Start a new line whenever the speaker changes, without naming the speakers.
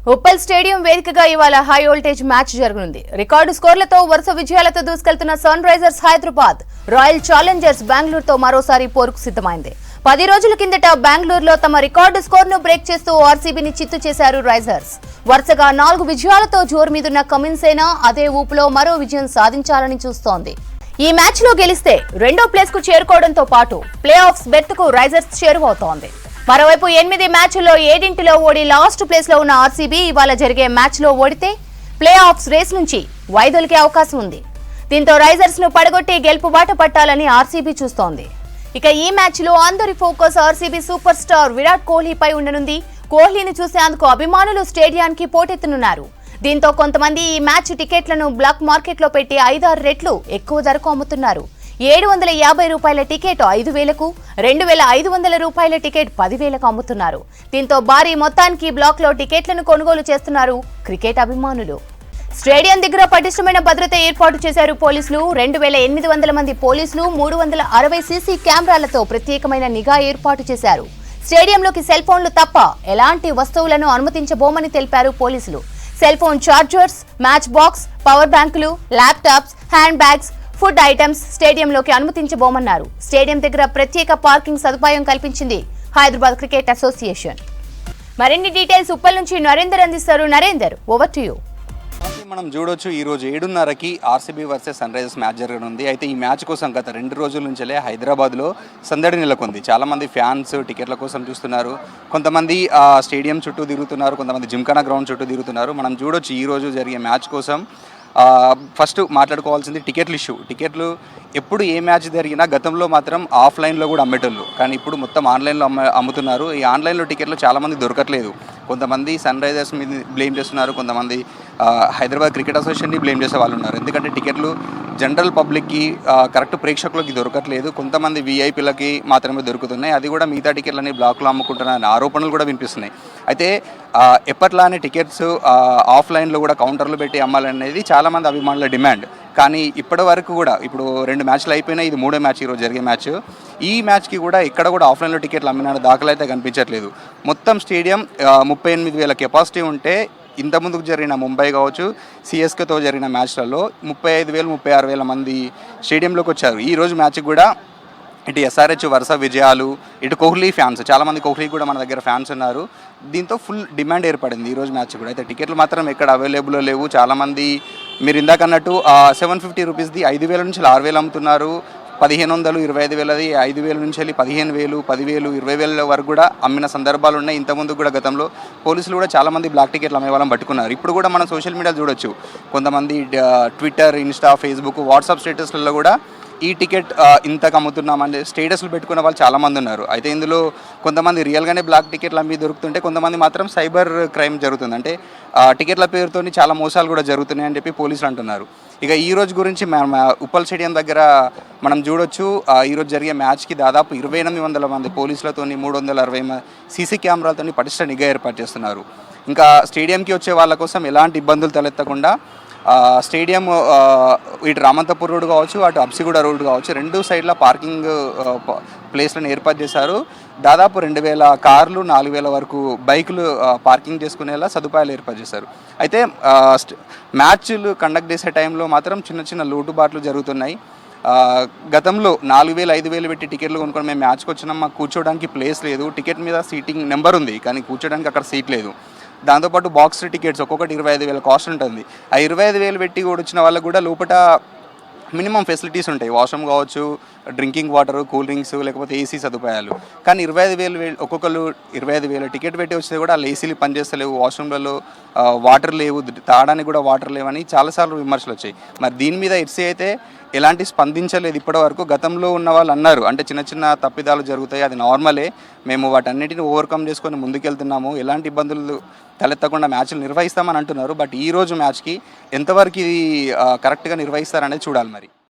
Uppal stadium వేదికగా ఇవాళ high voltage match జరగనుంది. రికార్డు స్కోర్లతో వరుస విజయాలతో దూసుకెళ్తున్న Sunrisers Hyderabad Royal Challengers బెంగళూరుతో మరోసారి పోరుకు సిద్ధమైంది. 10 రోజుల కిందట బెంగళూరులో తమ రికార్డు స్కోర్ను బ్రేక్ చేస్తూ ఆర్సీబీని చిత్తు చేశారు రైజర్స్. వరుసగా 4 విజయాలతో జోరు మీదున్న కమిన్స్ సేన అదే ఊపులో మరో విజయం సాధించాలని చూస్తోంది. ఈ మ్యాచ్ లో గెలిస్తే రెండో ప్లేస్ కు చేరుకోవడంతో పాటు ప్లే ఆఫ్స్ బెర్త్ కు రైజర్స్ చేరువవుతోంది. మరోవైపు 8 మ్యాచ్ల్లో 7 ఓడి లాస్ట్ ప్లేస్ లో ఉన్న ఆర్సీబీ ఇవాళ జరిగే మ్యాచ్ లో ఓడితే ప్లే ఆఫ్స్ రేస్ నుంచి వైదొలిగే అవకాశం ఉంది. దీంతో రైజర్స్ ను పడగొట్టి గెలుపు బాట పట్టాలని ఆర్సీబీ చూస్తోంది. ఇక ఈ మ్యాచ్ లో అందరి focus RCB super star Virat కోహ్లీపై ఉండనుంది. కోహ్లీని చూసేందుకు అభిమానులు స్టేడియానికి పోటెత్తునున్నారు. దీంతో కొంతమంది ఈ మ్యాచ్ టికెట్లను బ్లాక్ మార్కెట్ లో పెట్టి 5-6 రెట్లు ఎక్కువ ధరకు అమ్ముతున్నారు. 750 రూపాయల టికెట్ 5,000కు, 2,500 రూపాయల టికెట్ 10,000కు అమ్ముతున్నారు. దీంతో భారీ మొత్తానికి బ్లాక్ లో టికెట్లను కొనుగోలు చేస్తున్నారు క్రికెట్ అభిమానులు. స్టేడియం దగ్గర పటిష్టమైన భద్రత ఏర్పాటు చేశారు పోలీసులు. 2,800 మంది పోలీసులు, 360 సీసీ కెమెరాలతో ప్రత్యేకమైన నిఘా ఏర్పాటు చేశారు. స్టేడియంలోకి సెల్ ఫోన్లు తప్ప ఎలాంటి వస్తువులను అనుమతించబోమని తెలిపారు పోలీసులు. Cell phone chargers, match box, power బ్యాంకులు, laptops, hand bags, food items స్టేడియంలోకి అనుమతించబోమన్నారు. స్టేడియం దగ్గర ప్రత్యేక పార్కింగ్ సదుపాయం కల్పించింది హైదరాబాద్ క్రికెట్ అసోసియేషన్. మరిన్ని డీటెయిల్స్ ఉప్పల్ నుంచి నరేందర్ అందిస్తారు. Narender, over to you.
మనం చూడొచ్చు, ఈ రోజు 7:30కి RCB versus Sunrisers match జరగనుంది. అయితే ఈ మ్యాచ్ కోసం గత 2 రోజుల నుంచే హైదరాబాద్లో సందడి నెలకొంది. చాలామంది ఫ్యాన్స్ టికెట్ల కోసం చూస్తున్నారు. కొంతమంది స్టేడియం చుట్టూ తిరుగుతున్నారు, కొంతమంది జిమ్ఖానా గ్రౌండ్ చుట్టూ తిరుగుతున్నారు. మనం చూడొచ్చు ఈ రోజు జరిగే మ్యాచ్ కోసం ఫస్ట్ మాట్లాడుకోవాల్సింది టికెట్ల ఇష్యూ. టికెట్లు ఎప్పుడు ఏ మ్యాచ్ జరిగినా గతంలో మాత్రం ఆఫ్లైన్లో కూడా అమ్మేటోళ్ళు, కానీ ఇప్పుడు మొత్తం ఆన్లైన్లో అమ్ముతున్నారు. ఈ ఆన్లైన్లో టికెట్లు చాలామంది దొరకట్లేదు. కొంతమంది సన్ రైజర్స్ మీద బ్లేమ్ చేస్తున్నారు, కొంతమంది హైదరాబాద్ క్రికెట్ అసోసియేషన్ని బ్లేమ్ చేసే వాళ్ళు ఉన్నారు. ఎందుకంటే టికెట్లు జనరల్ పబ్లిక్కి, కరెక్ట్ ప్రేక్షకులకి దొరకట్లేదు. కొంతమంది వీఐపీలకి మాత్రమే దొరుకుతున్నాయి. అది కూడా మిగతా టికెట్లని బ్లాక్లో అమ్ముకుంటున్నారని ఆరోపణలు కూడా వినిపిస్తున్నాయి. అయితే ఎప్పట్లానే టికెట్స్ ఆఫ్లైన్లో కూడా కౌంటర్లు పెట్టి అమ్మాలనేది చాలామంది అభిమానుల డిమాండ్. కానీ ఇప్పటి వరకు కూడా, ఇప్పుడు 2 మ్యాచ్లు అయిపోయినాయి, ఇది 3వ మ్యాచ్ ఈరోజు జరిగే మ్యాచ్. ఈ మ్యాచ్కి కూడా ఇక్కడ కూడా ఆఫ్లైన్లో టికెట్లు అమ్మిన దాఖలు అయితే కనిపించట్లేదు. మొత్తం స్టేడియం 38,000 కెపాసిటీ ఉంటే ఇంత ముందుకు జరిగిన ముంబై కావచ్చు, సిఎస్కేతో జరిగిన మ్యాచ్లలో 35,000, 36,000 మంది స్టేడియంలోకి వచ్చారు. ఈరోజు మ్యాచ్కి కూడా ఇటు ఎస్ఆర్హెచ్ వరుస విజయాలు, ఇటు కోహ్లీ ఫ్యాన్స్, చాలామంది కోహ్లీ కూడా మన దగ్గర ఫ్యాన్స్ ఉన్నారు. దీంతో ఫుల్ డిమాండ్ ఏర్పడింది ఈరోజు మ్యాచ్ కూడా. అయితే టికెట్లు మాత్రం ఎక్కడ అవైలబుల్లో లేవు. చాలామంది మీరు ఇందాక అన్నట్టు 750 రూపీస్ది 5,000 నుంచి 6,000 అమ్ముతున్నారు. 1,500, 25,000, 5,000 నుంచి వెళ్ళి 15,000, 10,000, 20,000 వరకు కూడా అమ్మిన సందర్భాలు ఉన్నాయి. ఇంతకుముందు కూడా గతంలో పోలీసులు కూడా చాలామంది బ్లాక్ టికెట్లు అమ్మే వాళ్ళని పట్టుకున్నారు. ఇప్పుడు కూడా మనం సోషల్ మీడియా చూడొచ్చు, కొంతమంది ట్విట్టర్, ఇన్స్టా, ఫేస్బుక్, వాట్సాప్ స్టేటస్లలో కూడా ఈ టికెట్ ఇంతకు అమ్ముతున్నామని స్టేటస్లు పెట్టుకున్న వాళ్ళు చాలామంది ఉన్నారు. అయితే ఇందులో కొంతమంది రియల్గానే బ్లాక్ టికెట్లు అమ్మి దొరుకుతుంటే, కొంతమంది మాత్రం సైబర్ క్రైమ్ జరుగుతుంది. అంటే టికెట్ల పేరుతో చాలా మోసాలు కూడా జరుగుతున్నాయని చెప్పి పోలీసులు అంటున్నారు. ఇక ఈ రోజు గురించి ఉప్పల్ స్టేడియం దగ్గర మనం చూడొచ్చు, ఈరోజు జరిగే మ్యాచ్కి దాదాపు 2,800 మంది పోలీసులతో, 360 సీసీ కెమెరాలతో పటిష్ట నిఘా ఏర్పాటు చేస్తున్నారు. ఇంకా స్టేడియంకి వచ్చే వాళ్ళ కోసం ఎలాంటి ఇబ్బందులు తలెత్తకుండా స్టేడియం ఇటు రామంతపూర్ రోడ్ కావచ్చు, అటు అబ్సిగూడ రోడ్ కావచ్చు, 2 సైడ్ల పార్కింగ్ ప్లేస్లను ఏర్పాటు చేశారు. దాదాపు 2,000 కార్లు, 4,000 వరకు బైకులు పార్కింగ్ చేసుకునేలా సదుపాయాలు ఏర్పాటు చేశారు. అయితే మ్యాచ్లు కండక్ట్ చేసే టైంలో మాత్రం చిన్న చిన్న లోటుబాట్లు జరుగుతున్నాయి. గతంలో 4,000, 5,000 పెట్టి టికెట్లు కొనుక్కొని మేము మ్యాచ్కి వచ్చినాం, మాకు కూర్చోడానికి ప్లేస్ లేదు. టికెట్ మీద సీటింగ్ నెంబర్ ఉంది, కానీ కూర్చోడానికి అక్కడ సీట్ లేదు. దాంతోపాటు బాక్స్ టికెట్స్ ఒక్కొక్కటి 25,000 కాస్ట్ ఉంటుంది. ఆ 25,000 పెట్టి కూడా వచ్చిన వాళ్ళకు కూడా లోపల మినిమం ఫెసిలిటీస్ ఉంటాయి. వాష్రూమ్ కావచ్చు, డ్రింకింగ్ వాటర్, కూల్ డ్రింక్స్, లేకపోతే ఏసీ సదుపాయాలు. కానీ 25,000 ఒక్కొక్కరు 25,000 టికెట్ పెట్టి వస్తే కూడా వాళ్ళు ఏసీలు పనిచేస్తలేవు, వాష్రూమ్లలో వాటర్ లేవు, తాగడానికి కూడా వాటర్ లేవని చాలాసార్లు విమర్శలు వచ్చాయి. మరి దీని మీద ఎఫ్సీ అయితే ఎలాంటి స్పందించలేదు ఇప్పటి వరకు. గతంలో ఉన్న వాళ్ళు అన్నారు, అంటే చిన్న చిన్న తప్పిదాలు జరుగుతాయి, అది నార్మలే, మేము వాటన్నిటిని ఓవర్కమ్ చేసుకొని ముందుకెళ్తున్నాము, ఎలాంటి ఇబ్బందులు తలెత్తకుండా మ్యాచ్లు నిర్వహిస్తామని అంటున్నారు. బట్ ఈరోజు మ్యాచ్కి ఎంతవరకు ఇది కరెక్ట్గా నిర్వహిస్తారనేది చూడాలి మరి.